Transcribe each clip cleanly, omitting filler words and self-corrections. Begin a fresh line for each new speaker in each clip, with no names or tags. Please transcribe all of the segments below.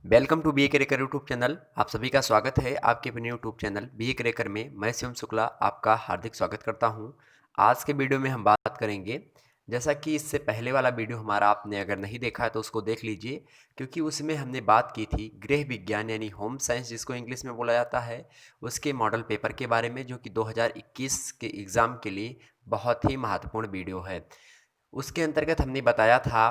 Welcome to बी करेकर YouTube channel. आप सभी का स्वागत है आपके अपने यूट्यूब चैनल बी करेकर में। मैं शिवम शुक्ला आपका हार्दिक स्वागत करता हूं। आज के वीडियो में हम बात करेंगे, जैसा कि इससे पहले वाला वीडियो हमारा आपने अगर नहीं देखा है तो उसको देख लीजिए, क्योंकि उसमें हमने बात की थी गृह विज्ञान यानी होम साइंस जिसको इंग्लिश में बोला जाता है, उसके मॉडल पेपर के बारे में, जो कि 2021 के एग्ज़ाम के लिए बहुत ही महत्वपूर्ण वीडियो है। उसके अंतर्गत हमने बताया था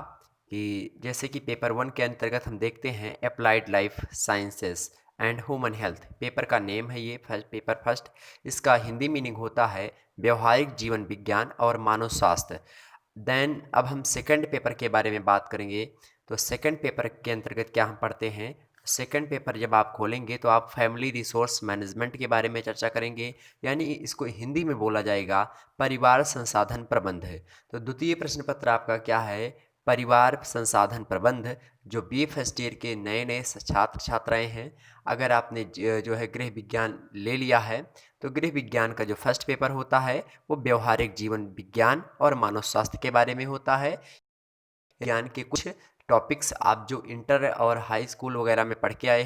कि जैसे कि पेपर 1 के अंतर्गत हम देखते हैं applied life sciences and human health. Paper का नेम है ये पेपर फर्स्ट। इसका हिंदी मीनिंग होता है व्यवहारिक जीवन विज्ञान और मानव स्वास्थ्य। देन अब हम सेकंड पेपर के बारे में बात करेंगे। तो सेकंड पेपर के अंतर्गत क्या हम पढ़ते हैं? सेकंड पेपर जब आप खोलेंगे तो आप फैमिली रिसोर्स मैनेजमेंट के बारे में चर्चा करेंगे, यानी इसको हिंदी में बोला जाएगा परिवार संसाधन प्रबंध। तो द्वितीय प्रश्न पत्र आपका क्या है? परिवार संसाधन प्रबंध। जो बी फर्स्ट ईयर के नए नए छात्र छात्राएं हैं, अगर आपने जो है गृह विज्ञान ले लिया है, तो गृह विज्ञान का जो फर्स्ट पेपर होता है वो व्यवहारिक जीवन विज्ञान और मानव स्वास्थ्य के बारे में होता है। विज्ञान के कुछ टॉपिक्स आप जो इंटर और हाई स्कूल वगैरह में पढ़ के आए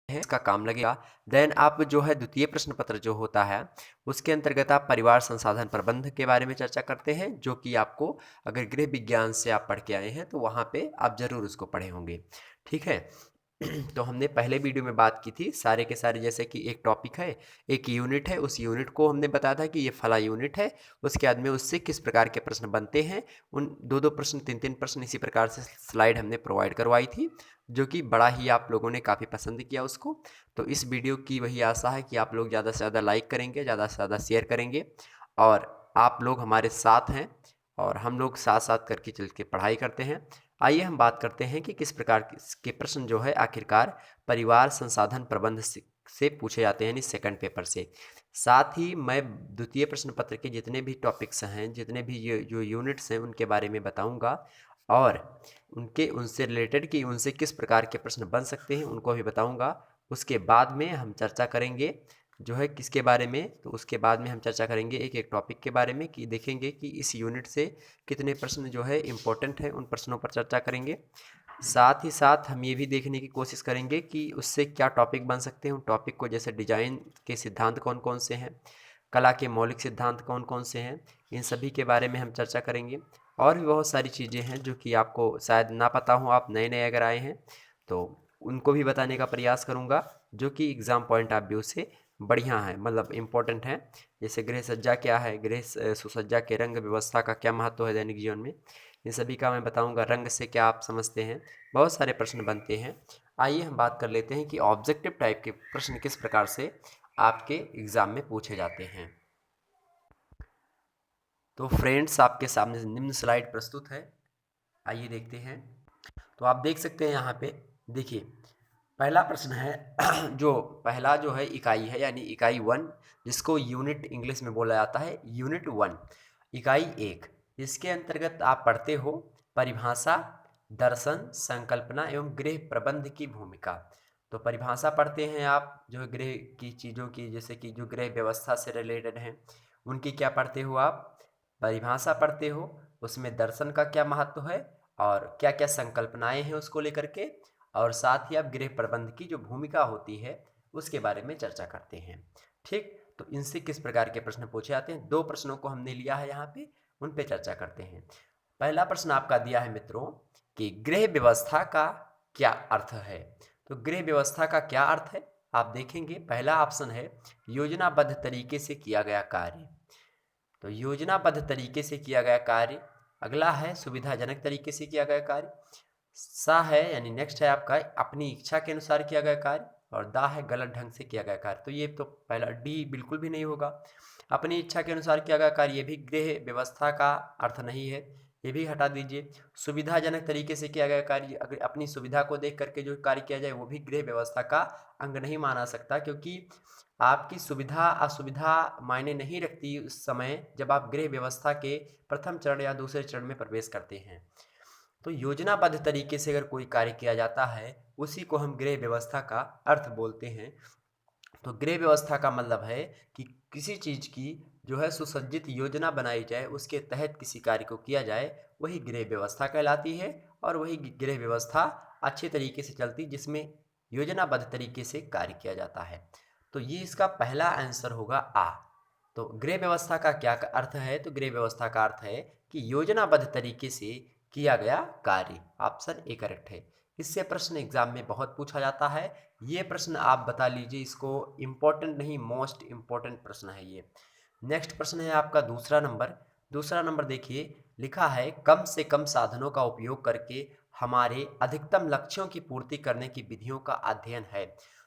हैं, इसका काम लगेगा। देन आप जो है द्वितीय प्रश्न पत्र जो होता है, उसके अंतर्गत आप परिवार संसाधन प्रबंध के बारे में चर्चा करते हैं, जो कि आपको अगर गृह विज्ञान से आप पढ़ के आए हैं तो वहाँ पे आप जरूर उसको पढ़े होंगे। ठीक है। तो हमने पहले वीडियो में बात की थी सारे के सारे, जैसे कि एक टॉपिक है, एक यूनिट है, उस यूनिट को हमने बताया था कि ये फला यूनिट है, उसके बाद में उससे किस प्रकार के प्रश्न बनते हैं। उन दो दो प्रश्न, तीन तीन प्रश्न, इसी प्रकार से स्लाइड हमने प्रोवाइड करवाई थी, जो कि बड़ा ही आप लोगों ने काफ़ी पसंद किया उसको। तो इस वीडियो की वही आशा है कि आप लोग ज़्यादा से ज़्यादा लाइक करेंगे, ज़्यादा से ज़्यादा शेयर करेंगे, और आप लोग हमारे साथ हैं और हम लोग साथ साथ करके चल के पढ़ाई करते हैं। आइए हम बात करते हैं कि किस प्रकार के प्रश्न जो है आखिरकार परिवार संसाधन प्रबंध से पूछे जाते हैं, यानी सेकंड पेपर से। साथ ही मैं द्वितीय प्रश्न पत्र के जितने भी टॉपिक्स हैं, जितने भी ये जो यूनिट्स हैं, उनके बारे में बताऊंगा, और उनके उनसे रिलेटेड कि उनसे किस प्रकार के प्रश्न बन सकते हैं उनको भी बताऊंगा। उसके बाद में हम चर्चा करेंगे जो है किसके बारे में, तो उसके बाद में हम चर्चा करेंगे एक एक टॉपिक के बारे में, कि देखेंगे कि इस यूनिट से कितने प्रश्न जो है इम्पोर्टेंट हैं, उन प्रश्नों पर चर्चा करेंगे। साथ ही साथ हम ये भी देखने की कोशिश करेंगे कि उससे क्या टॉपिक बन सकते हैं। उन टॉपिक को, जैसे डिजाइन के सिद्धांत कौन कौन से हैं, कला के मौलिक सिद्धांत कौन कौन से हैं, इन सभी के बारे में हम चर्चा करेंगे। और भी बहुत सारी चीज़ें हैं जो कि आपको शायद ना पता हो, आप नए नए अगर आए हैं तो उनको भी बताने का प्रयास करूँगा, जो कि एग्ज़ाम पॉइंट ऑफ व्यू से बढ़िया है, मतलब इम्पोर्टेंट है। जैसे गृह सज्जा क्या है, सुसज्जा के रंग व्यवस्था का क्या महत्व है दैनिक जीवन में, इन सभी का मैं बताऊंगा। रंग से क्या आप समझते हैं, बहुत सारे प्रश्न बनते हैं। आइए हम बात कर लेते हैं कि ऑब्जेक्टिव टाइप के प्रश्न किस प्रकार से आपके एग्ज़ाम में पूछे जाते हैं। तो फ्रेंड्स, आपके सामने निम्न स्लाइड प्रस्तुत है, आइए देखते हैं। तो आप देख सकते हैं यहाँ पे, देखिए पहला प्रश्न है जो पहला जो है इकाई है, यानी इकाई 1, जिसको यूनिट इंग्लिश में बोला जाता है यूनिट 1, इकाई 1। इसके अंतर्गत आप पढ़ते हो परिभाषा, दर्शन, संकल्पना एवं गृह प्रबंध की भूमिका। तो परिभाषा पढ़ते हैं आप, जो गृह की चीज़ों की, जैसे कि जो गृह व्यवस्था से रिलेटेड हैं, उनकी क्या पढ़ते हो आप? परिभाषा पढ़ते हो। उसमें दर्शन का क्या महत्व है और क्या क्या संकल्पनाएं हैं उसको लेकर के, और साथ ही आप गृह प्रबंध की जो भूमिका होती है उसके बारे में चर्चा करते हैं। ठीक, तो इनसे किस प्रकार के प्रश्न पूछे जाते हैं, दो प्रश्नों को हमने लिया है यहाँ पे, उन पे चर्चा करते हैं। पहला प्रश्न आपका दिया है मित्रों कि गृह व्यवस्था का क्या अर्थ है। तो गृह व्यवस्था का क्या अर्थ है आप देखेंगे, पहला ऑप्शन है योजनाबद्ध तरीके से किया गया कार्य। तो योजनाबद्ध तरीके से किया गया कार्य। अगला है सुविधाजनक तरीके से किया गया कार्य। सा है, यानी नेक्स्ट है आपका अपनी इच्छा के अनुसार किया गया कार्य, और दा है गलत ढंग से किया गया कार्य। तो ये तो पहला डी बिल्कुल भी नहीं होगा। अपनी इच्छा के अनुसार किया गया कार्य, ये भी गृह व्यवस्था का अर्थ नहीं है, ये भी हटा दीजिए। सुविधाजनक तरीके से किया गया कार्य, अगर अपनी सुविधा को देख करके जो कार्य किया जाए वो भी गृह व्यवस्था का अंग नहीं माना सकता, क्योंकि आपकी सुविधा असुविधा मायने नहीं रखती उस समय जब आप गृह व्यवस्था के प्रथम चरण या दूसरे चरण में प्रवेश करते हैं। तो योजनाबद्ध तरीके से अगर कोई कार्य किया जाता है, उसी को हम गृह व्यवस्था का अर्थ बोलते हैं। तो गृह व्यवस्था का मतलब है कि किसी चीज़ की जो है सुसज्जित योजना बनाई जाए, उसके तहत किसी कार्य को किया जाए, वही गृह व्यवस्था कहलाती है, और वही गृह व्यवस्था अच्छे तरीके से चलती, जिसमें योजनाबद्ध तरीके से कार्य किया जाता है। तो ये इसका पहला आंसर होगा आ। तो गृह व्यवस्था का क्या अर्थ है? तो गृह व्यवस्था का अर्थ है कि योजनाबद्ध तरीके से किया गया कार्य। ऑप्शन ए करेक्ट है। इससे प्रश्न एग्जाम में बहुत पूछा जाता है। ये प्रश्न आप बता लीजिए, इसको इम्पोर्टेंट नहीं, मोस्ट इम्पोर्टेंट प्रश्न है ये। नेक्स्ट प्रश्न है आपका दूसरा नंबर देखिए, लिखा है कम से कम साधनों का उपयोग करके हमारे अधिकतम लक्ष्यों की पूर्ति करने की विधियों का अध्ययन है।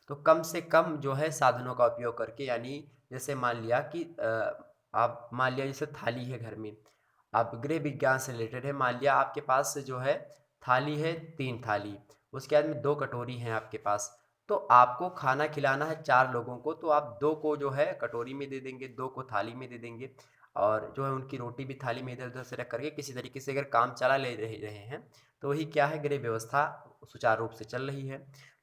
तो कम से कम जो है साधनों का उपयोग करके, यानी जैसे मान लिया कि आप मान लिया जैसे थाली है घर में, आप गृह विज्ञान से रिलेटेड है, मान लिया आपके पास जो है थाली है 3 थाली, उसके बाद में 2 कटोरी हैं आपके पास। तो आपको खाना खिलाना है 4 लोगों को, तो आप 2 को जो है कटोरी में दे देंगे, 2 को थाली में दे देंगे, और जो है उनकी रोटी भी थाली में इधर उधर से रख करके किसी तरीके से अगर काम चला ले रहे हैं, तो वही क्या है, गृह व्यवस्था सुचारू रूप से चल रही है।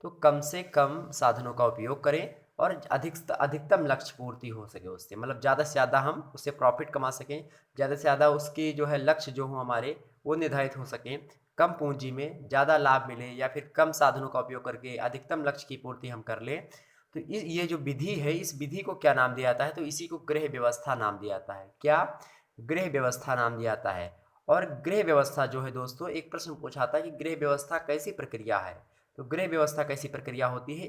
तो कम से कम साधनों का उपयोग करें और अधिकतम लक्ष्य पूर्ति हो सके उससे, मतलब ज़्यादा से ज़्यादा हम उससे प्रॉफिट कमा सकें, ज़्यादा से ज़्यादा उसके जो है लक्ष्य जो हो हमारे वो निर्धारित हो सकें, कम पूंजी में ज़्यादा लाभ मिले, या फिर कम साधनों का उपयोग करके अधिकतम लक्ष्य की पूर्ति हम कर लें। तो ये जो विधि है, इस विधि को क्या नाम दिया जाता है? तो इसी को गृह व्यवस्था नाम दिया जाता है। क्या? गृह व्यवस्था नाम दिया जाता है। और गृह व्यवस्था जो है दोस्तों, एक प्रश्न पूछा था कि गृह व्यवस्था कैसी प्रक्रिया है? तो गृह व्यवस्था कैसी प्रक्रिया होती है?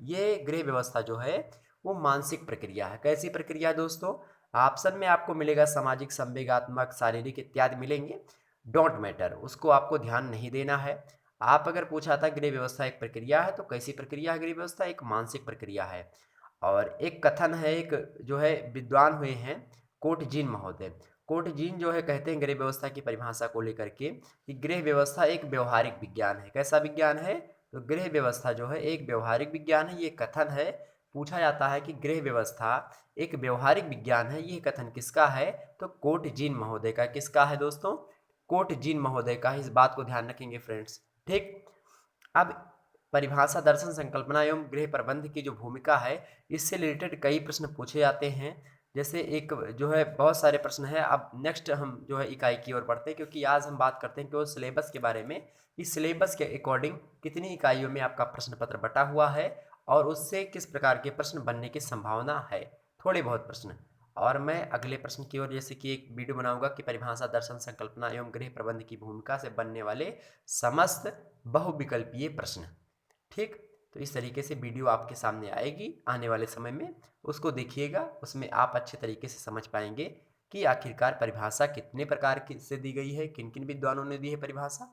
ये गृह व्यवस्था जो है वो मानसिक प्रक्रिया है। कैसी प्रक्रिया है दोस्तों? ऑप्शन में आपको मिलेगा सामाजिक, संवेगात्मक, शारीरिक इत्यादि मिलेंगे, डोंट मैटर, उसको आपको ध्यान नहीं देना है। आप अगर पूछा था गृह व्यवस्था एक प्रक्रिया है, तो कैसी प्रक्रिया है गृह व्यवस्था? एक मानसिक प्रक्रिया है। और एक कथन है, एक जो है विद्वान हुए हैं कोटजीन महोदय, कोटजीन जो है कहते हैं गृह व्यवस्था की परिभाषा को लेकर के कि गृह व्यवस्था एक व्यवहारिक विज्ञान है। कैसा विज्ञान है? तो गृह व्यवस्था जो है एक व्यवहारिक विज्ञान है। ये कथन है, पूछा जाता है कि गृह व्यवस्था एक व्यवहारिक विज्ञान है, ये कथन किसका है? तो कोटजीन महोदय का। किसका है दोस्तों? कोटजीन महोदय का। इस बात को ध्यान रखेंगे फ्रेंड्स। ठीक, अब परिभाषा, दर्शन, संकल्पना एवं गृह प्रबंध की जो भूमिका है, इससे रिलेटेड कई प्रश्न पूछे जाते हैं। जैसे एक जो है बहुत सारे प्रश्न है। अब नेक्स्ट हम जो है इकाई की ओर बढ़ते हैं, क्योंकि आज हम बात करते हैं कि वो सिलेबस के बारे में, इस सिलेबस के अकॉर्डिंग कितनी इकाइयों में आपका प्रश्न पत्र बटा हुआ है और उससे किस प्रकार के प्रश्न बनने की संभावना है, थोड़े बहुत प्रश्न। और मैं अगले प्रश्न की ओर जैसे कि एक वीडियो बनाऊंगा कि परिभाषा, दर्शन, संकल्पना एवं गृह प्रबंध की भूमिका से बनने वाले समस्त बहुविकल्पीय प्रश्न। ठीक, तो इस तरीके से वीडियो आपके सामने आएगी आने वाले समय में, उसको देखिएगा, उसमें आप अच्छे तरीके से समझ पाएंगे कि आखिरकार परिभाषा कितने प्रकार की से दी गई है, किन किन विद्वानों ने दी है परिभाषा,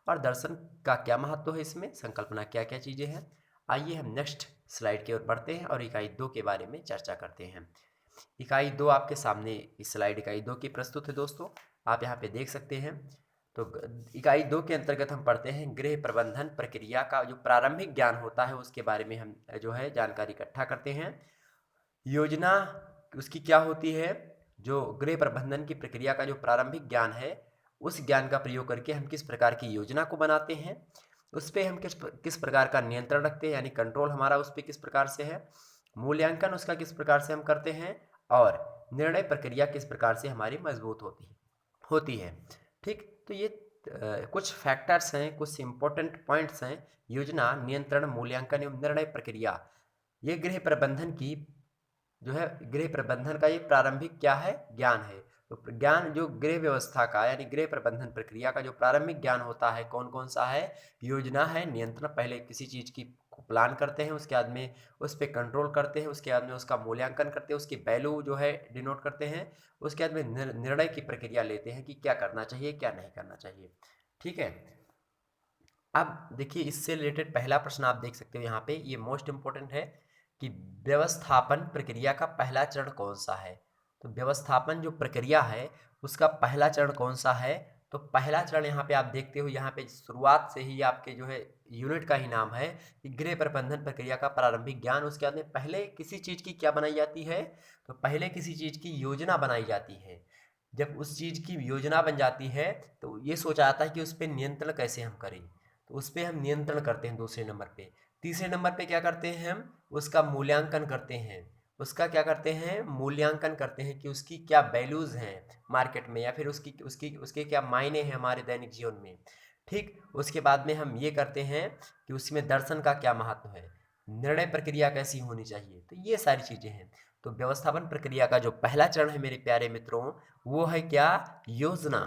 और दर्शन का क्या महत्व है इसमें, संकल्पना क्या क्या चीज़ें हैं। आइए हम नेक्स्ट स्लाइड की ओर बढ़ते हैं और इकाई 2 के बारे में चर्चा करते हैं। इकाई 2 आपके सामने इस स्लाइड इकाई 2 की प्रस्तुत है दोस्तों, आप यहाँ पे देख सकते हैं। तो इकाई 2 के अंतर्गत हम पढ़ते हैं गृह प्रबंधन प्रक्रिया का जो प्रारंभिक ज्ञान होता है उसके बारे में हम जो है जानकारी इकट्ठा करते हैं। योजना उसकी क्या होती है? जो गृह प्रबंधन की प्रक्रिया का जो प्रारंभिक ज्ञान है, उस ज्ञान का प्रयोग करके हम किस प्रकार की योजना को बनाते हैं, उस पर हम किस प्रकार का नियंत्रण रखते हैं, यानी कंट्रोल हमारा उस पर किस प्रकार से है, मूल्यांकन उसका किस प्रकार से हम करते हैं, और निर्णय प्रक्रिया किस प्रकार से हमारी मजबूत होती है। ठीक, तो ये कुछ फैक्टर्स हैं, कुछ इंपॉर्टेंट पॉइंट्स हैं। योजना, नियंत्रण, मूल्यांकन एवं निर्णय प्रक्रिया, ये गृह प्रबंधन की जो है, गृह प्रबंधन का ये प्रारंभिक क्या है? ज्ञान है। तो ज्ञान जो गृह व्यवस्था का यानी गृह प्रबंधन प्रक्रिया का जो प्रारंभिक ज्ञान होता है, कौन कौन सा है? योजना है, नियंत्रण, पहले किसी चीज़ की प्लान करते हैं, उसके बाद में उस पर कंट्रोल करते हैं, उसके बाद में उसका मूल्यांकन करते हैं, उसकी वैल्यू जो है डिनोट करते हैं, उसके बाद में निर्णय की प्रक्रिया लेते हैं कि क्या करना चाहिए क्या नहीं करना चाहिए। ठीक है, अब देखिए इससे रिलेटेड पहला प्रश्न आप देख सकते हो यहाँ पे, ये मोस्ट इंपॉर्टेंट है कि व्यवस्थापन प्रक्रिया का पहला चरण कौन सा है? तो व्यवस्थापन जो प्रक्रिया है उसका पहला चरण कौन सा है? तो पहला चरण यहाँ पे आप देखते हो, यहाँ पे शुरुआत से ही आपके जो है यूनिट का ही नाम है कि गृह प्रबंधन प्रक्रिया का प्रारंभिक ज्ञान। उसके बाद में पहले किसी चीज़ की क्या बनाई जाती है? तो पहले किसी चीज़ की योजना बनाई जाती है। जब उस चीज़ की योजना बन जाती है तो ये सोचा जाता है कि उस पर नियंत्रण कैसे हम करें, तो उस पर हम नियंत्रण करते हैं दूसरे नंबर पे। तीसरे नंबर पे क्या करते हैं? हम उसका मूल्यांकन करते हैं। उसका क्या करते हैं? मूल्यांकन करते हैं कि उसकी क्या वैल्यूज़ हैं मार्केट में, या फिर उसकी उसकी उसके क्या मायने हैं हमारे दैनिक जीवन में। ठीक, उसके बाद में हम ये करते हैं कि उसमें दर्शन का क्या महत्व है, निर्णय प्रक्रिया कैसी होनी चाहिए, तो ये सारी चीज़ें हैं। तो व्यवस्थापन प्रक्रिया का जो पहला चरण है मेरे प्यारे मित्रों, वो है क्या, योजना।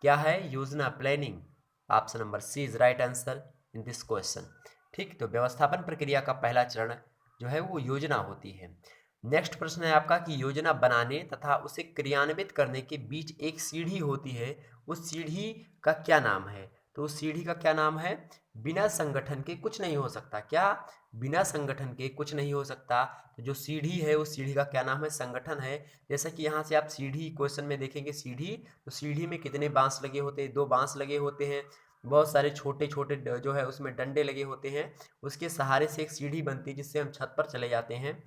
क्या है, योजना, planning. Option number C is right answer in this question. ठीक, तो व्यवस्थापन प्रक्रिया का पहला चरण जो है वो योजना होती है। नेक्स्ट प्रश्न है आपका कि योजना बनाने तथा उसे क्रियान्वित करने के बीच एक सीढ़ी होती है, उस सीढ़ी का क्या नाम है, तो उस सीढ़ी का क्या नाम है, बिना संगठन के कुछ नहीं हो सकता। क्या, बिना संगठन के कुछ नहीं हो सकता। तो जो सीढ़ी है उस सीढ़ी का क्या नाम है, संगठन है। जैसा कि यहाँ से आप सीढ़ी क्वेश्चन में देखेंगे सीढ़ी, तो सीढ़ी में कितने बांस लगे होते हैं, 2 बांस लगे होते हैं, बहुत सारे छोटे छोटे जो है उसमें डंडे लगे होते हैं, उसके सहारे से एक सीढ़ी बनती है जिससे हम छत पर चले जाते हैं।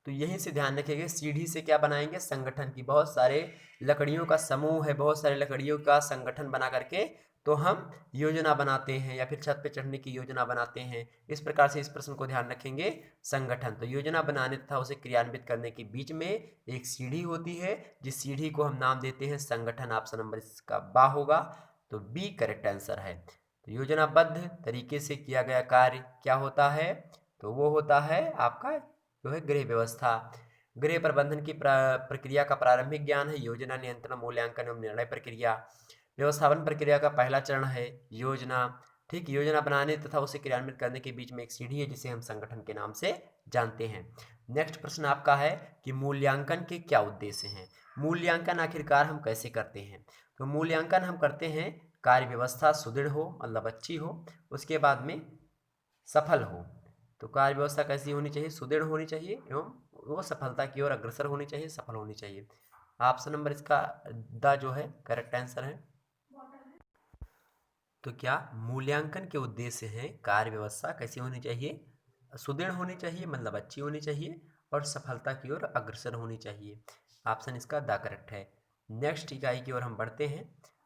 तो यहीं से ध्यान रखिएगा, सीढ़ी से क्या बनाएंगे, संगठन की, बहुत सारे लकड़ियों का समूह है, बहुत सारे लकड़ियों का संगठन बना करके तो हम योजना बनाते हैं या फिर छत पे चढ़ने की योजना बनाते हैं। इस प्रकार से इस प्रश्न को ध्यान रखेंगे, संगठन। तो योजना बनाने तथा उसे क्रियान्वित करने के बीच में एक सीढ़ी होती है, जिस सीढ़ी को हम नाम देते हैं संगठन। ऑप्शन नंबर इसका बा होगा, तो बी करेक्ट आंसर है। तो योजनाबद्ध तरीके से किया गया कार्य क्या होता है, तो वो होता है आपका जो है गृह व्यवस्था। गृह प्रबंधन की प्रक्रिया का प्रारंभिक ज्ञान है योजना, नियंत्रण, मूल्यांकन एवं निर्णय प्रक्रिया। व्यवस्थापन प्रक्रिया का पहला चरण है योजना। ठीक, योजना बनाने तथा उसे क्रियान्वित करने के बीच में एक सीढ़ी है जिसे हम संगठन के नाम से जानते हैं। नेक्स्ट प्रश्न आपका है कि मूल्यांकन के क्या उद्देश्य हैं। मूल्यांकन आखिरकार हम कैसे करते हैं, तो मूल्यांकन हम करते हैं कार्य व्यवस्था सुदृढ़ हो, मतलब अच्छी हो, उसके बाद में सफल हो। तो कार्य व्यवस्था कैसी होनी चाहिए, सुदृढ़ होनी चाहिए एवं वो सफलता की ओर अग्रसर होनी चाहिए, सफल होनी चाहिए। ऑप्शन नंबर इसका द जो है करेक्ट आंसर है। तो क्या मूल्यांकन के उद्देश्य हैं, कार्य व्यवस्था कैसी होनी चाहिए, सुदृढ़ होनी चाहिए, मतलब अच्छी होनी चाहिए, और सफलता की ओर अग्रसर होनी चाहिए। ऑप्शन इसका द करेक्ट है। नेक्स्ट इकाई की ओर हम बढ़ते हैं।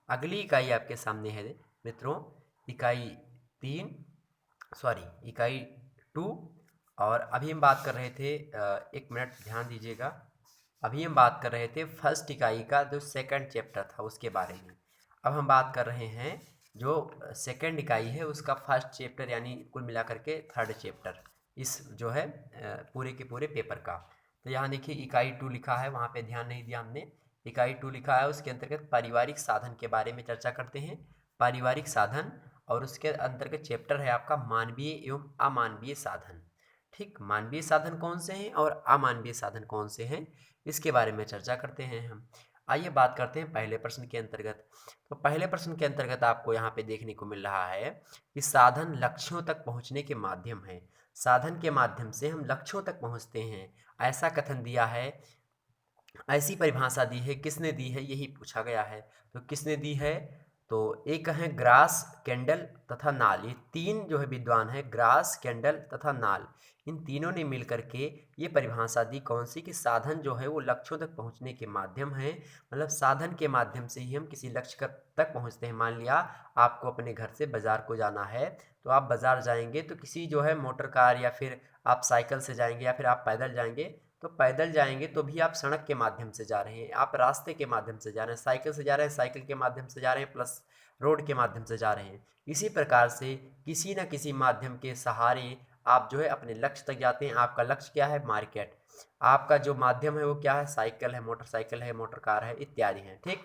अगली इकाई आपके सामने है मित्रों, इकाई 3, सॉरी इकाई 2। और अभी हम बात कर रहे थे, एक मिनट ध्यान दीजिएगा, अभी हम बात कर रहे थे फर्स्ट इकाई का जो सेकंड चैप्टर था उसके बारे में। अब हम बात कर रहे हैं जो सेकंड इकाई है उसका फर्स्ट चैप्टर, यानी कुल मिलाकर के थर्ड चैप्टर इस जो है पूरे के पूरे पेपर का। तो यहाँ देखिए इकाई 2 लिखा है, वहाँ पे ध्यान नहीं दिया हमने। इकाई 2 लिखा है, उसके अंतर्गत पारिवारिक साधन के बारे में चर्चा करते हैं, पारिवारिक साधन। और उसके अंतर्गत चैप्टर है आपका मानवीय एवं अमानवीय साधन। ठीक, मानवीय साधन कौन से हैं और अमानवीय साधन कौन से हैं, इसके बारे में चर्चा करते हैं हम। आइए बात करते हैं पहले प्रश्न के अंतर्गत। तो पहले प्रश्न के अंतर्गत आपको यहाँ पे देखने को मिल रहा है कि साधन लक्ष्यों तक पहुँचने के माध्यम है, साधन के माध्यम से हम लक्ष्यों तक पहुँचते हैं, ऐसा कथन दिया है, ऐसी परिभाषा दी है, किसने दी है, यही पूछा गया है। तो किसने दी है, तो एक है ग्रास, कैंडल तथा नाल। ये 3 जो है विद्वान है, ग्रास, कैंडल तथा नाल, इन तीनों ने मिलकर के ये परिभाषा दी, कौन सी, कि साधन जो है वो लक्ष्यों तक पहुंचने के माध्यम है, मतलब साधन के माध्यम से ही हम किसी लक्ष्य तक पहुंचते हैं। मान लिया आपको अपने घर से बाजार को जाना है, तो आप बाजार जाएंगे तो किसी जो है मोटर कार या फिर आप साइकिल से जाएंगे या फिर आप पैदल जाएंगे, तो पैदल जाएंगे तो भी आप सड़क के माध्यम से जा रहे हैं, आप रास्ते के माध्यम से जा रहे हैं, साइकिल से जा रहे हैं, साइकिल के माध्यम से जा रहे हैं, प्लस रोड के माध्यम से जा रहे हैं। इसी प्रकार से किसी न किसी माध्यम के सहारे आप जो है अपने लक्ष्य तक जाते हैं। आपका लक्ष्य क्या है, मार्केट। आपका जो माध्यम है वो क्या है, साइकिल है, मोटरसाइकिल है, मोटर कार है, इत्यादि हैं। ठीक,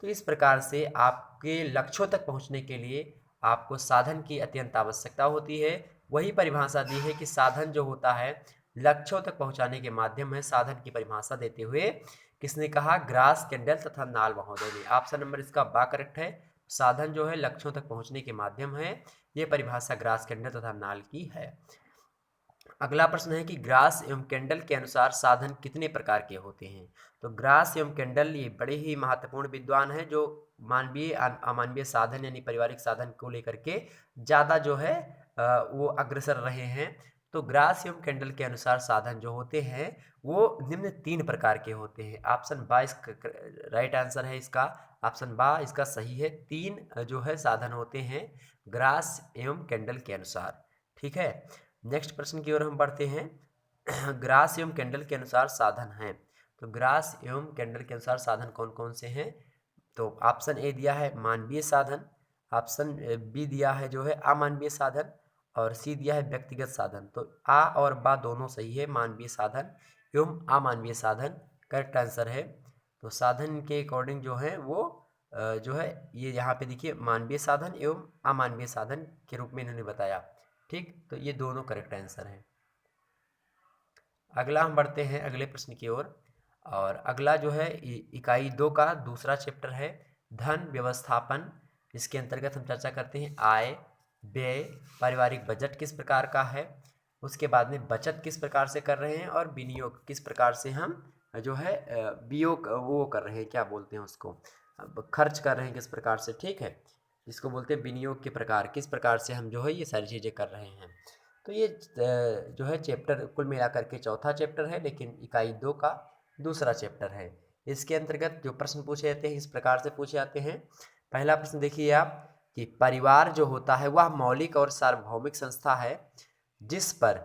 तो इस प्रकार से आपके लक्ष्यों तक पहुंचने के लिए आपको साधन की अत्यंत आवश्यकता होती है। वही परिभाषा दी है कि साधन जो होता है लक्ष्यों तक पहुंचाने के माध्यम है। साधन की परिभाषा देते हुए किसने कहा, ग्रास, कैंडल तथा नाल महोदय ने। ऑप्शन नंबर इसका बा करेक्ट है। साधन जो है लक्ष्यों तक पहुंचने के माध्यम है, ये परिभाषा ग्रास, कैंडल तथा नाल की है। अगला प्रश्न है कि ग्रास एवं कैंडल के अनुसार साधन कितने प्रकार के होते हैं। तो ग्रास एवं कैंडल ये बड़े ही महत्वपूर्ण विद्वान हैं जो मानवीय अमानवीय साधन यानी पारिवारिक साधन को लेकर के ज़्यादा जो है वो अग्रसर रहे हैं। तो ग्रास एवं कैंडल के अनुसार साधन जो होते हैं वो निम्न 3 प्रकार के होते हैं। ऑप्शन बा इसका राइट आंसर है, इसका ऑप्शन बा इसका सही है। 3 जो है साधन होते हैं ग्रास एवं कैंडल के अनुसार। ठीक है, नेक्स्ट प्रश्न की ओर हम बढ़ते हैं। ग्रास एवं कैंडल के अनुसार साधन हैं, तो ग्रास एवं कैंडल के अनुसार साधन कौन कौन से हैं, तो ऑप्शन ए दिया है मानवीय साधन, ऑप्शन बी दिया है जो है अमानवीय साधन, और सी दिया है व्यक्तिगत साधन। तो आ और बा दोनों सही है, मानवीय साधन एवं अमानवीय साधन करेक्ट आंसर है। तो साधन के अकॉर्डिंग जो है वो जो है ये यहाँ पे देखिए मानवीय साधन एवं अमानवीय साधन के रूप में इन्होंने बताया। ठीक, तो ये दोनों करेक्ट आंसर हैं। अगला हम बढ़ते हैं अगले प्रश्न की ओर, और अगला जो है इकाई 2 का दूसरा चैप्टर है धन व्यवस्थापन। इसके अंतर्गत हम चर्चा करते हैं आय, व्यय, पारिवारिक बजट किस प्रकार का है, उसके बाद में बचत किस प्रकार से कर रहे हैं, और विनियोग किस प्रकार से हम जो है वियोग वो कर रहे हैं, क्या बोलते हैं उसको, खर्च कर रहे हैं किस प्रकार से। ठीक है, जिसको बोलते हैं विनियोग के प्रकार, किस प्रकार से हम जो है ये सारी चीज़ें कर रहे हैं। तो ये जो है चैप्टर कुल मिलाकर के चौथा चैप्टर है, लेकिन इकाई 2 का दूसरा चैप्टर है। इसके अंतर्गत जो प्रश्न पूछे जाते हैं इस प्रकार से पूछे जाते हैं। पहला प्रश्न देखिए आप कि परिवार जो होता है वह मौलिक और सार्वभौमिक संस्था है जिस पर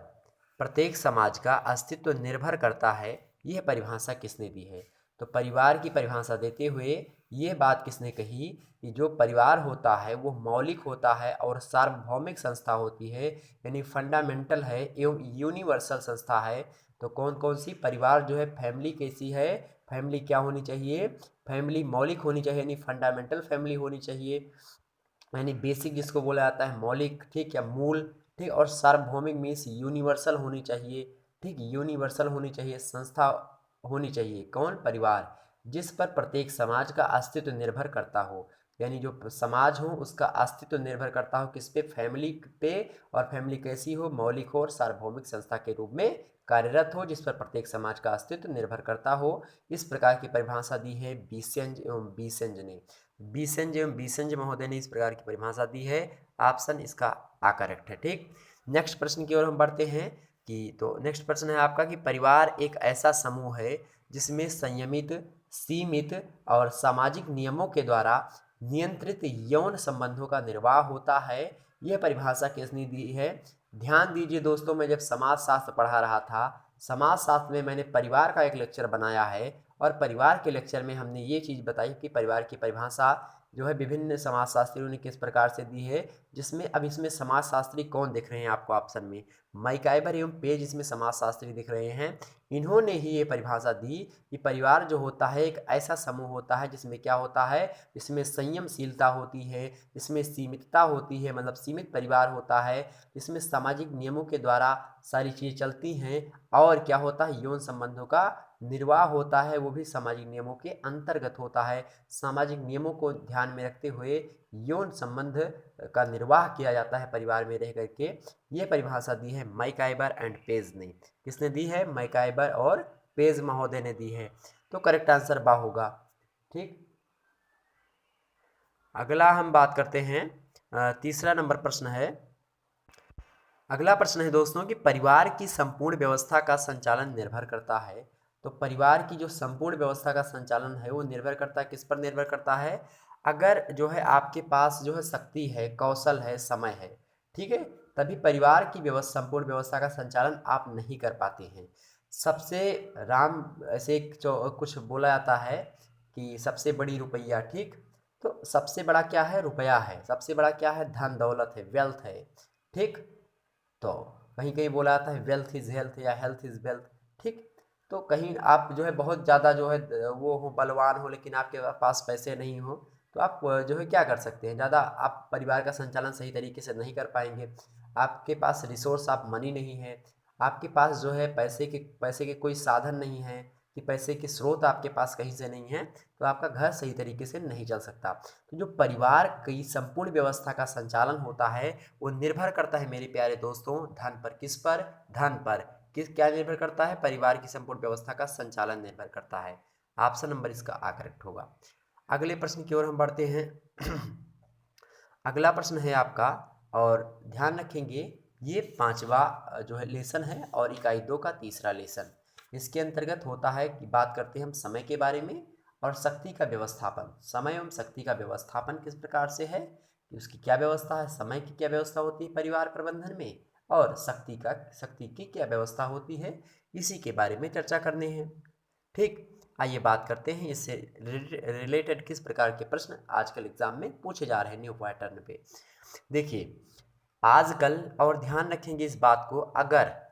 प्रत्येक समाज का अस्तित्व निर्भर करता है, यह परिभाषा किसने दी है। तो परिवार की परिभाषा देते हुए ये बात किसने कही कि जो परिवार होता है वो मौलिक होता है और सार्वभौमिक संस्था होती है, यानी फंडामेंटल है एवं यूनिवर्सल संस्था है। तो कौन कौन सी परिवार जो है, फैमिली कैसी है, फैमिली क्या होनी चाहिए, फैमिली मौलिक होनी चाहिए यानी फंडामेंटल फैमिली होनी चाहिए, यानी बेसिक जिसको बोला जाता है मौलिक, ठीक, या मूल, ठीक, और सार्वभौमिक मीन्स यूनिवर्सल होनी चाहिए। ठीक, यूनिवर्सल होनी चाहिए संस्था होनी चाहिए, कौन, परिवार, जिस पर प्रत्येक समाज का अस्तित्व निर्भर करता हो, यानी जो समाज हो उसका अस्तित्व निर्भर करता हो किस पे, फैमिली पे, और फैमिली कैसी हो, मौलिक हो और सार्वभौमिक संस्था के रूप में कार्यरत हो, जिस पर प्रत्येक समाज का अस्तित्व निर्भर करता हो। इस प्रकार की परिभाषा दी है बीसेंज एवं बीसेंज ने। बीसेंज एवं बीसेंज महोदय ने इस प्रकार की परिभाषा दी है। ऑप्शन इसका आ करेक्ट है। ठीक, नेक्स्ट प्रश्न की ओर हम बढ़ते हैं कि तो नेक्स्ट प्रश्न है आपका कि परिवार एक ऐसा समूह है जिसमें संयमित, सीमित और सामाजिक नियमों के द्वारा नियंत्रित यौन संबंधों का निर्वाह होता है। यह परिभाषा किसने दी है। ध्यान दीजिए दोस्तों, मैं जब समाज शास्त्र पढ़ा रहा था, समाज शास्त्र में मैंने परिवार का एक लेक्चर बनाया है, और परिवार के लेक्चर में हमने ये चीज़ बताई कि परिवार की परिभाषा जो है विभिन्न समाजशास्त्रियों ने किस प्रकार से दी है, जिसमें अब इसमें समाजशास्त्री कौन दिख रहे हैं आपको ऑप्शन में, मैकाइबर एवं पेज इसमें समाजशास्त्री दिख रहे हैं। इन्होंने ही ये परिभाषा दी कि परिवार जो होता है एक ऐसा समूह होता है जिसमें क्या होता है, इसमें संयमशीलता होती है, इसमें सीमितता होती है, मतलब सीमित परिवार होता है, इसमें सामाजिक नियमों के द्वारा सारी चीज़ें चलती हैं, और क्या होता है, यौन संबंधों का निर्वाह होता है, वो भी सामाजिक नियमों के अंतर्गत होता है। सामाजिक नियमों को ध्यान में रखते हुए यौन संबंध का निर्वाह किया जाता है परिवार में रह करके। ये परिभाषा दी है मैकाइबर एंड पेज ने। किसने दी है, मैकाइबर और पेज महोदय ने दी है। तो करेक्ट आंसर बा होगा। ठीक, अगला हम बात करते हैं तीसरा नंबर प्रश्न है। अगला प्रश्न है दोस्तों कि परिवार की संपूर्ण व्यवस्था का संचालन निर्भर करता है। तो परिवार की जो संपूर्ण व्यवस्था का संचालन है वो निर्भर करता है, किस पर निर्भर करता है, अगर जो है आपके पास जो है शक्ति है, कौशल है, समय है, ठीक है, तभी परिवार की व्यवस्था, संपूर्ण व्यवस्था का संचालन आप नहीं कर पाते हैं। सबसे राम ऐसे कुछ बोला जाता है कि सबसे बड़ी रुपया, ठीक, तो सबसे बड़ा क्या है, रुपया है, सबसे बड़ा क्या है, धन दौलत है, वेल्थ है। ठीक, तो कहीं कहीं बोला जाता है वेल्थ इज़ हेल्थ या हेल्थ इज़ वेल्थ। ठीक, तो कहीं आप जो है बहुत ज़्यादा जो है वो हो, बलवान हो, लेकिन आपके पास पैसे नहीं हो, तो आप जो है क्या कर सकते हैं, ज़्यादा आप परिवार का संचालन सही तरीके से नहीं कर पाएंगे। आपके पास रिसोर्स, आप मनी नहीं है, आपके पास जो है पैसे के कोई साधन नहीं है, कि पैसे के स्रोत आपके पास कहीं से नहीं है, तो आपका घर सही तरीके से नहीं चल सकता। तो जो परिवार की संपूर्ण व्यवस्था का संचालन होता है वो निर्भर करता है मेरे प्यारे दोस्तों धन पर। किस पर, धन पर। किस क्या निर्भर करता है, परिवार की संपूर्ण व्यवस्था का संचालन निर्भर करता है। ऑप्शन नंबर इसका आ करेक्ट होगा। अगले प्रश्न की ओर हम बढ़ते हैं। अगला प्रश्न है आपका, और ध्यान रखेंगे ये पांचवा जो है लेसन है और इकाई 2 का तीसरा लेसन। इसके अंतर्गत होता है कि बात करते हैं हम समय के बारे में और शक्ति का व्यवस्थापन। समय एवं शक्ति का व्यवस्थापन किस प्रकार से है, कि उसकी क्या व्यवस्था है, समय की क्या व्यवस्था होती है परिवार प्रबंधन में, और शक्ति की क्या व्यवस्था होती है, इसी के बारे में चर्चा करने हैं। ठीक, आइए बात करते हैं इससे रिलेटेड किस प्रकार के प्रश्न आजकल एग्जाम में पूछे जा रहे हैं न्यू पैटर्न पे। देखिए आजकल, और ध्यान रखेंगे इस बात को, अगर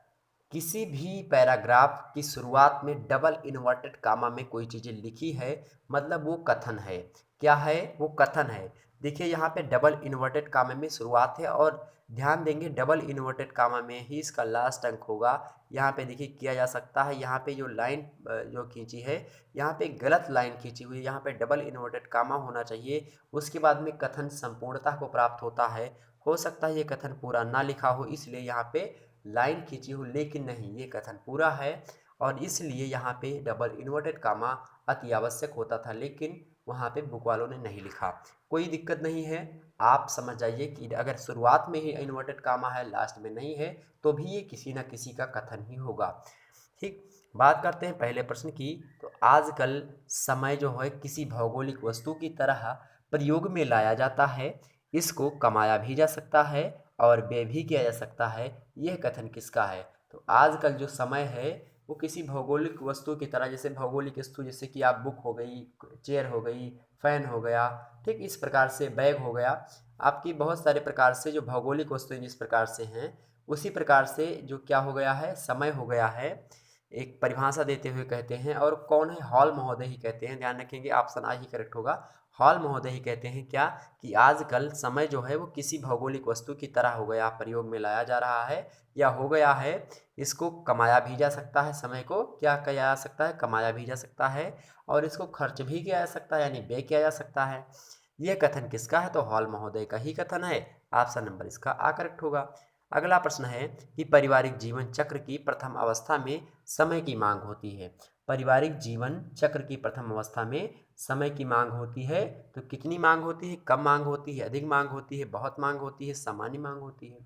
किसी भी पैराग्राफ की शुरुआत में डबल इन्वर्टेड कामा में कोई चीज़ें लिखी है, मतलब वो कथन है। क्या है? वो कथन है। देखिए यहाँ पे डबल इन्वर्टेड कामा में शुरुआत है, और ध्यान देंगे डबल इन्वर्टेड कामा में ही इसका लास्ट अंक होगा। यहाँ पे देखिए किया जा सकता है, यहाँ पे जो लाइन जो खींची है, यहाँ पे गलत लाइन खींची हुई है। यहाँ पे डबल इन्वर्टेड कामा होना चाहिए, उसके बाद में कथन संपूर्णता को प्राप्त होता है। हो सकता है ये कथन पूरा ना लिखा हो, इसलिए यहाँ पे लाइन खींची हो, लेकिन नहीं, ये कथन पूरा है, और इसलिए यहाँ पे डबल इन्वर्टेड कामा अति आवश्यक होता था, लेकिन वहाँ पे बुक वालों ने नहीं लिखा। कोई दिक्कत नहीं है, आप समझ जाइए कि अगर शुरुआत में ही इन्वर्टेड कामा है, लास्ट में नहीं है, तो भी ये किसी न किसी का कथन ही होगा। ठीक, बात करते हैं पहले प्रश्न की। तो आजकल समय जो है किसी भौगोलिक वस्तु की तरह प्रयोग में लाया जाता है, इसको कमाया भी जा सकता है और व्यय भी किया जा सकता है। यह कथन किसका है? तो आजकल जो समय है वो किसी भौगोलिक वस्तु की तरह, जैसे भौगोलिक वस्तु जैसे कि आप बुक हो गई, चेयर हो गई, फैन हो गया, ठीक इस प्रकार से बैग हो गया, आपकी बहुत सारे प्रकार से जो भौगोलिक वस्तुएं जिस प्रकार से हैं, उसी प्रकार से जो क्या हो गया है, समय हो गया है। एक परिभाषा देते हुए कहते हैं, और कौन है? हॉल महोदय ही कहते हैं। ध्यान रखेंगे ऑप्शन आ ही करेक्ट होगा। हॉल महोदय ही कहते हैं क्या कि आजकल समय जो है वो किसी भौगोलिक वस्तु की तरह हो गया, प्रयोग में लाया जा रहा है या हो गया है। इसको कमाया भी जा सकता है, समय को क्या किया जा सकता है? कमाया भी जा सकता है, और इसको खर्च भी किया जा सकता है, यानी व्यय किया जा सकता है। यह कथन किसका है? तो हॉल महोदय का ही कथन है। ऑप्शन नंबर इसका आ करेक्ट होगा। अगला प्रश्न है कि पारिवारिक जीवन चक्र की प्रथम अवस्था में समय की मांग होती है। पारिवारिक जीवन चक्र की प्रथम अवस्था में समय की मांग होती है, तो कितनी मांग होती है? कम मांग होती है, अधिक मांग होती है, बहुत मांग होती है, सामान्य मांग होती है?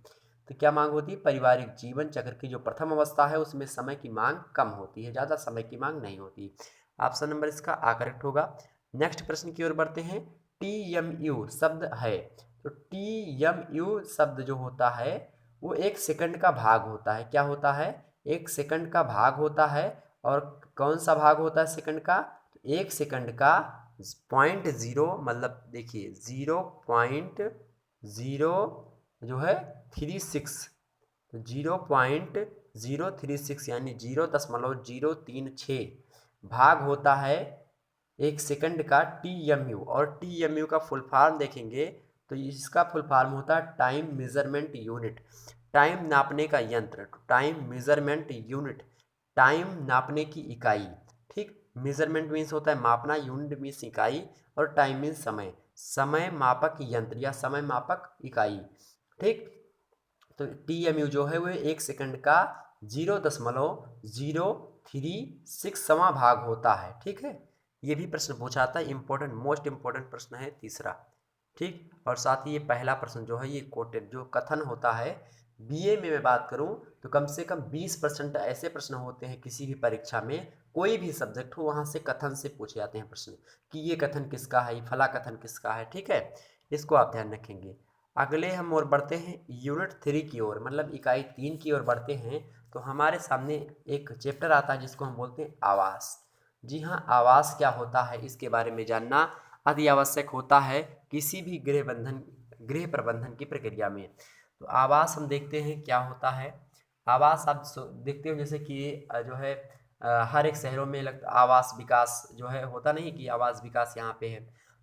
तो क्या मांग होती है? पारिवारिक जीवन चक्र की जो प्रथम अवस्था है उसमें समय की मांग कम होती है, ज़्यादा समय की मांग नहीं होती। ऑप्शन नंबर इसका आ करेक्ट होगा। नेक्स्ट प्रश्न की ओर बढ़ते हैं। TMU शब्द है, तो TMU शब्द जो होता है वो एक सेकंड का भाग होता है। क्या होता है? एक सेकंड का भाग होता है। और कौन सा भाग होता है सेकंड का? तो एक सेकंड का 0.0, मतलब देखिए 0.0 जो है 36, तो 0.036 यानी 0.036 भाग होता है एक सेकंड का TMU। और TMU का फुल फॉर्म देखेंगे तो इसका फुल फॉर्म होता है टाइम मेजरमेंट यूनिट, टाइम नापने का यंत्र, टाइम मेजरमेंट यूनिट, टाइम नापने की इकाई। ठीक, मेजरमेंट मीन्स होता है मापना, यूनिट मीन्स इकाई, और टाइम मीन्स समय, समय मापक यंत्र या समय मापक इकाई। ठीक, तो TMU जो है वो एक सेकंड का 0.036वां भाग होता है। ठीक है, ये भी प्रश्न पूछा था, इंपॉर्टेंट, मोस्ट इंपॉर्टेंट प्रश्न है तीसरा। ठीक, और साथ ही ये पहला प्रश्न जो है ये कोटेड जो कथन होता है, BA में मैं बात करूं तो कम से कम 20% ऐसे प्रश्न होते हैं किसी भी परीक्षा में, कोई भी सब्जेक्ट हो वहां से कथन से पूछे जाते हैं प्रश्न कि ये कथन किसका है, ये फला कथन किसका है। ठीक है, इसको आप ध्यान रखेंगे। अगले हम और बढ़ते हैं यूनिट 3 की ओर, मतलब इकाई 3 की ओर बढ़ते हैं। तो हमारे सामने एक चैप्टर आता है जिसको हम बोलते हैं आवास। जी हाँ, आवास क्या होता है इसके बारे में जानना अति आवश्यक होता है किसी भी गृह प्रबंधन की प्रक्रिया में। तो आवास हम देखते हैं क्या होता है। आवास आप देखते हो जैसे कि जो है हर एक शहरों में लगता आवास विकास जो है होता नहीं कि आवास विकास यहाँ पे है,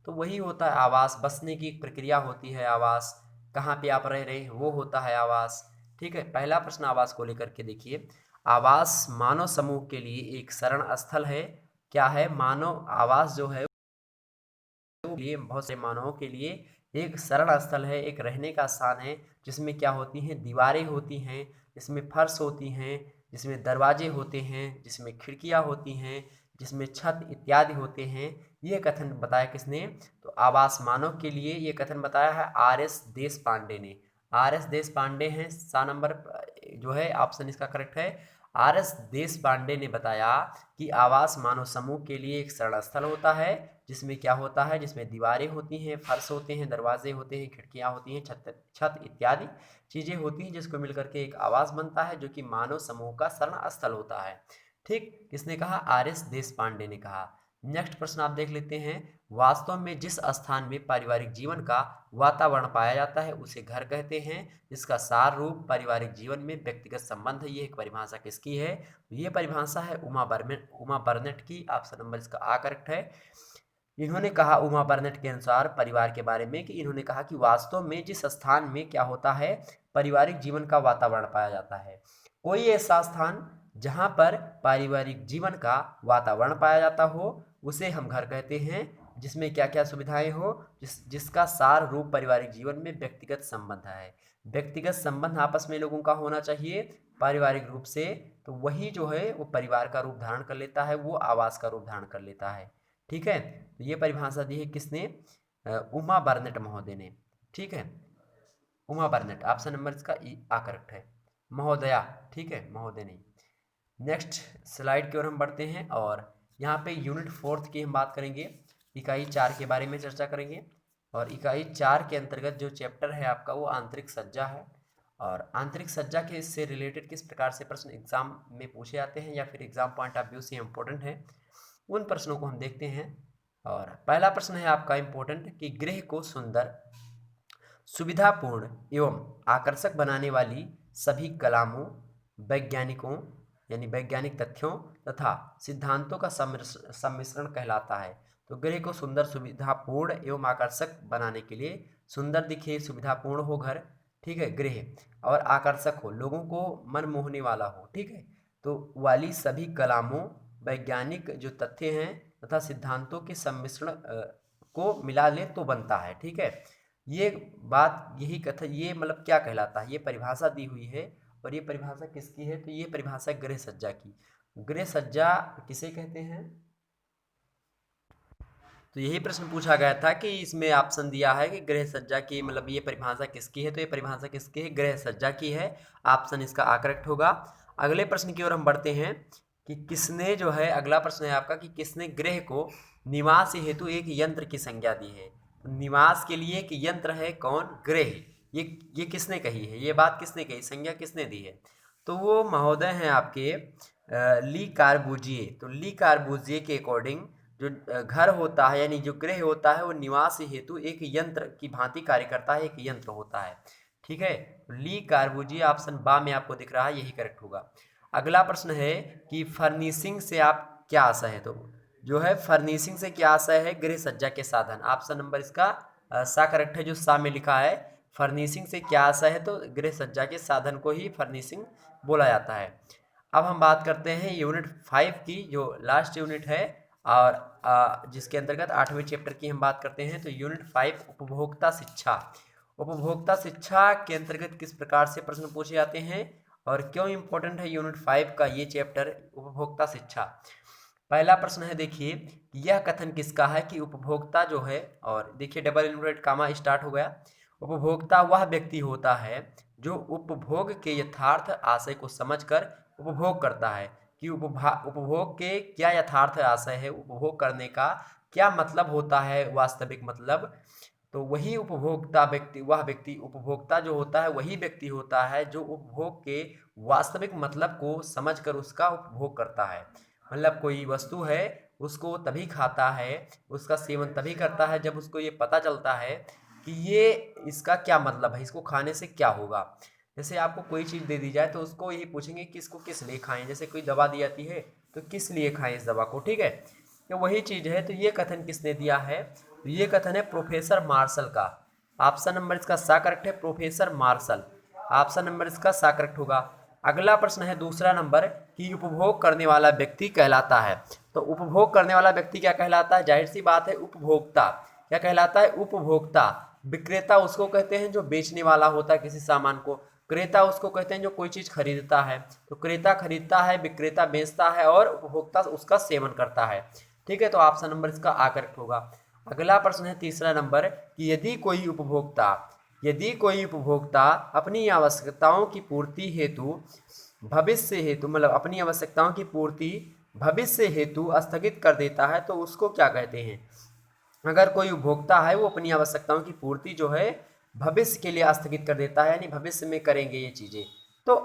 तो वही होता है आवास। बसने की एक प्रक्रिया होती है आवास, कहाँ पे आप रह रहे हैं वो होता है आवास। ठीक है, पहला प्रश्न आवास को लेकर के देखिए। आवास मानव समूह के लिए एक शरण स्थल है। क्या है? मानव आवास जो है लिए बहुत से मानवों के लिए एक शरण स्थल है, एक रहने का स्थान है, जिसमें क्या होती हैं? दीवारें होती हैं, जिसमें फर्श होती हैं, जिसमें दरवाजे होते हैं, जिसमें खिड़कियां होती हैं, जिसमें छत इत्यादि होते हैं। ये कथन बताया किसने? तो आवास मानव के लिए ये कथन बताया है RS देश पांडे ने। RS देश पांडे हैं, सा नंबर जो है ऑप्शन इसका करेक्ट है। RS देश पांडे ने बताया कि आवास मानव समूह के लिए एक शरण स्थल होता है, जिसमें क्या होता है? जिसमें दीवारें होती हैं, फर्श होते हैं, दरवाजे होते हैं, खिड़कियां होती हैं, छत इत्यादि चीजें होती हैं, जिसको मिलकर के एक आवास बनता है जो कि मानव समूह का शरण स्थल होता है। ठीक, किसने कहा? आर.एस. देशपांडे ने कहा। नेक्स्ट प्रश्न आप देख लेते हैं। वास्तव में जिस स्थान में पारिवारिक जीवन का वातावरण पाया जाता है उसे घर कहते हैं। इसका सार रूप पारिवारिक जीवन में व्यक्तिगत संबंध है। ये एक परिभाषा किसकी है? ये परिभाषा है उमा बर्नेट की। ऑप्शन नंबर इसका आ करेक्ट है। इन्होंने कहा उमा बर्नेट के अनुसार परिवार के बारे में कि इन्होंने कहा कि वास्तव में जिस स्थान में क्या होता है, पारिवारिक जीवन का वातावरण पाया जाता है। कोई ऐसा स्थान जहाँ पर पारिवारिक जीवन का वातावरण पाया जाता हो उसे हम घर कहते हैं, जिसमें क्या क्या सुविधाएं हो, जिसका सार रूप पारिवारिक जीवन में व्यक्तिगत संबंध है। व्यक्तिगत संबंध आपस में लोगों का होना चाहिए पारिवारिक रूप से, तो वही जो है वो परिवार का रूप धारण कर लेता है, वो आवास का रूप धारण कर लेता है। ठीक है, तो ये परिभाषा दी है किसने? उमा बर्नेट महोदय ने। ठीक है, उमा बर्नेट, ऑप्शन नंबर इसका ई आ करेक्ट है। महोदया, ठीक है, महोदय नहीं। नेक्स्ट स्लाइड की ओर हम बढ़ते हैं और यहाँ पे यूनिट 4 की हम बात करेंगे। इकाई 4 के बारे में चर्चा करेंगे और इकाई 4 के अंतर्गत जो चैप्टर है आपका वो आंतरिक सज्जा है। और आंतरिक सज्जा के इससे रिलेटेड किस प्रकार से प्रश्न एग्जाम में पूछे जाते हैं या फिर एग्जाम पॉइंट ऑफ व्यू से इम्पोर्टेंट है, उन प्रश्नों को हम देखते हैं। और पहला प्रश्न है आपका इम्पोर्टेंट कि गृह को सुंदर, सुविधापूर्ण एवं आकर्षक बनाने वाली सभी कलामों, वैज्ञानिकों यानी वैज्ञानिक तथ्यों तथा सिद्धांतों का सम्मिश्रण कहलाता है। तो गृह को सुंदर, सुविधापूर्ण एवं आकर्षक बनाने के लिए सुंदर दिखे, सुविधापूर्ण हो घर, ठीक है, गृह, और आकर्षक हो, लोगों को मन मोहने वाला हो, ठीक है, तो वाली सभी कलामों, वैज्ञानिक जो तथ्य हैं तथा सिद्धांतों के सम्मिश्रण को मिला ले तो बनता है। ठीक है, ये बात, यही कथन, ये मतलब क्या कहलाता है, ये परिभाषा दी हुई है। और ये परिभाषा किसकी है? तो ये परिभाषा गृह सज्जा की। गृह सज्जा किसे कहते हैं? तो यही प्रश्न पूछा गया था कि इसमें ऑप्शन दिया है कि गृह सज्जा की मतलब ये परिभाषा किसकी है, तो ये परिभाषा किसकी है? गृह सज्जा की है। ऑप्शन इसका आ करेक्ट होगा। अगले प्रश्न की ओर हम बढ़ते हैं कि किसने जो है, अगला प्रश्न है आपका कि किसने गृह को निवास हेतु एक यंत्र की संज्ञा दी है। तो निवास के लिए एक यंत्र है कौन? गृह। ये किसने कही है? ये बात किसने कही, संज्ञा किसने दी है? तो वो महोदय हैं आपके ली कार्बूजिए। तो ली कार्बूजिए के अकॉर्डिंग जो घर होता है यानी जो गृह होता है वो निवास हेतु एक यंत्र की भांति कार्य करता है, एक यंत्र होता है। ठीक है, ली कार्बूजिए ऑप्शन बा में आपको दिख रहा है, यही करेक्ट होगा। अगला प्रश्न है कि फर्निशिंग से आप क्या आशय है? तो जो है फर्निशिंग से क्या आशय है? गृह सज्जा के साधन। ऑप्शन नंबर इसका सा करेक्ट है, जो सा में लिखा है। फर्निशिंग से क्या आशय है? तो गृह सज्जा के साधन को ही फर्निशिंग बोला जाता है। अब हम बात करते हैं यूनिट 5 की, जो लास्ट यूनिट है और जिसके अंतर्गत 8वें चैप्टर की हम बात करते हैं। तो यूनिट 5 उपभोक्ता शिक्षा। उपभोक्ता शिक्षा के अंतर्गत किस प्रकार से प्रश्न पूछे जाते हैं और क्यों इंपॉर्टेंट है यूनिट 5 का ये चैप्टर उपभोक्ता शिक्षा? पहला प्रश्न है, देखिए, यह कथन किसका है कि उपभोक्ता जो है, और देखिए डबल इन्वर्टेड कामा स्टार्ट हो गया, उपभोक्ता वह व्यक्ति होता है जो उपभोग के यथार्थ आशय को समझकर उपभोग करता है। कि उपभोग के क्या यथार्थ आशय है, उपभोग करने का क्या मतलब होता है, वास्तविक मतलब, तो वही उपभोक्ता व्यक्ति, वह व्यक्ति, उपभोक्ता जो होता है वही व्यक्ति होता है जो उपभोग के वास्तविक मतलब को समझकर उसका उपभोग करता है। मतलब कोई वस्तु है उसको तभी खाता है, उसका सेवन तभी करता है जब उसको ये पता चलता है कि ये इसका क्या मतलब है, इसको खाने से क्या होगा। जैसे आपको कोई चीज़ दे दी जाए तो उसको यही पूछेंगे कि इसको किस लिए खाएं। जैसे कोई दवा दी जाती है तो किस लिए खाएं इस दवा को, ठीक है, तो वही चीज़ है। तो ये कथन किसने दिया है? तो ये कथन है प्रोफेसर मार्शल का। ऑप्शन नंबर इसका सा करेक्ट है, प्रोफेसर मार्शल। ऑप्शन नंबर इसका सा करेक्ट होगा। अगला प्रश्न है दूसरा नंबर कि उपभोग करने वाला व्यक्ति कहलाता है। तो उपभोग करने वाला व्यक्ति क्या कहलाता है? जाहिर सी बात है उपभोक्ता। क्या कहलाता है? उपभोक्ता। विक्रेता उसको कहते हैं जो बेचने वाला होता है किसी सामान को। क्रेता उसको कहते हैं जो कोई चीज खरीदता है। तो क्रेता खरीदता है, विक्रेता बेचता है और उपभोक्ता उसका सेवन करता है। ठीक है, तो ऑप्शन नंबर इसका आ करेक्ट होगा। अगला प्रश्न है तीसरा नंबर कि यदि कोई उपभोक्ता अपनी आवश्यकताओं की पूर्ति हेतु भविष्य हेतु मतलब अपनी आवश्यकताओं की पूर्ति भविष्य हेतु स्थगित कर देता है तो उसको क्या कहते हैं? अगर कोई उपभोक्ता है वो अपनी आवश्यकताओं की पूर्ति जो है भविष्य के लिए स्थगित कर देता है, यानी भविष्य में करेंगे ये चीज़ें, तो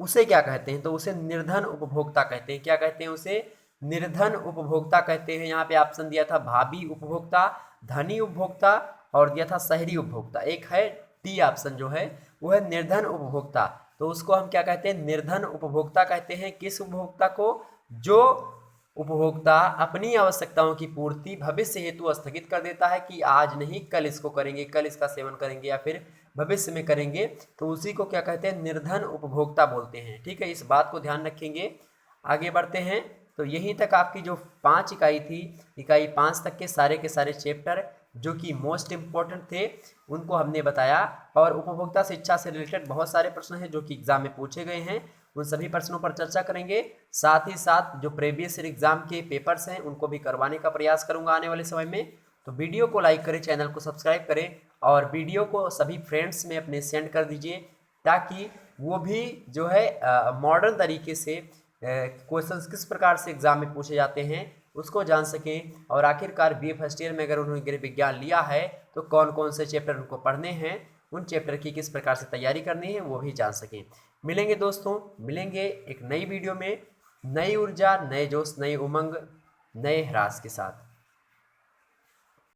उसे क्या कहते हैं? तो उसे निर्धन उपभोक्ता कहते हैं। क्या कहते हैं उसे? निर्धन उपभोक्ता कहते हैं। यहाँ पे ऑप्शन दिया था भावी उपभोक्ता, धनी उपभोक्ता और दिया था शहरी उपभोक्ता। एक है डी ऑप्शन जो है वो है निर्धन उपभोक्ता। तो उसको हम क्या कहते हैं? निर्धन उपभोक्ता कहते हैं। किस उपभोक्ता को? जो उपभोक्ता अपनी आवश्यकताओं की पूर्ति भविष्य हेतु स्थगित कर देता है कि आज नहीं कल इसको करेंगे, कल इसका सेवन करेंगे या फिर भविष्य में करेंगे, तो उसी को क्या कहते हैं? निर्धन उपभोक्ता बोलते हैं। ठीक है, इस बात को ध्यान रखेंगे। आगे बढ़ते हैं। तो यहीं तक आपकी जो 5 इकाई थी, इकाई 5 तक के सारे चैप्टर जो कि मोस्ट इम्पोर्टेंट थे उनको हमने बताया। और उपभोक्ता शिक्षा से रिलेटेड बहुत सारे प्रश्न हैं जो कि एग्जाम में पूछे गए हैं, उन सभी प्रश्नों पर चर्चा करेंगे। साथ ही साथ जो प्रीवियस ईयर एग्जाम के पेपर्स हैं उनको भी करवाने का प्रयास करूंगा आने वाले समय में। तो वीडियो को लाइक करें, चैनल को सब्सक्राइब करें और वीडियो को सभी फ्रेंड्स में अपने सेंड कर दीजिए ताकि वो भी जो है मॉडर्न तरीके से क्वेश्चंस किस प्रकार से एग्जाम में पूछे जाते हैं उसको जान सकें। और आखिरकार बीए फर्स्ट ईयर में अगर उन्होंने गृह विज्ञान लिया है तो कौन कौन से चैप्टर उनको पढ़ने हैं, उन चैप्टर की किस प्रकार से तैयारी करनी है वो भी जान सकें। मिलेंगे दोस्तों, मिलेंगे एक नई वीडियो में, नई ऊर्जा, नए जोश, नई उमंग, नए ह्रास के साथ।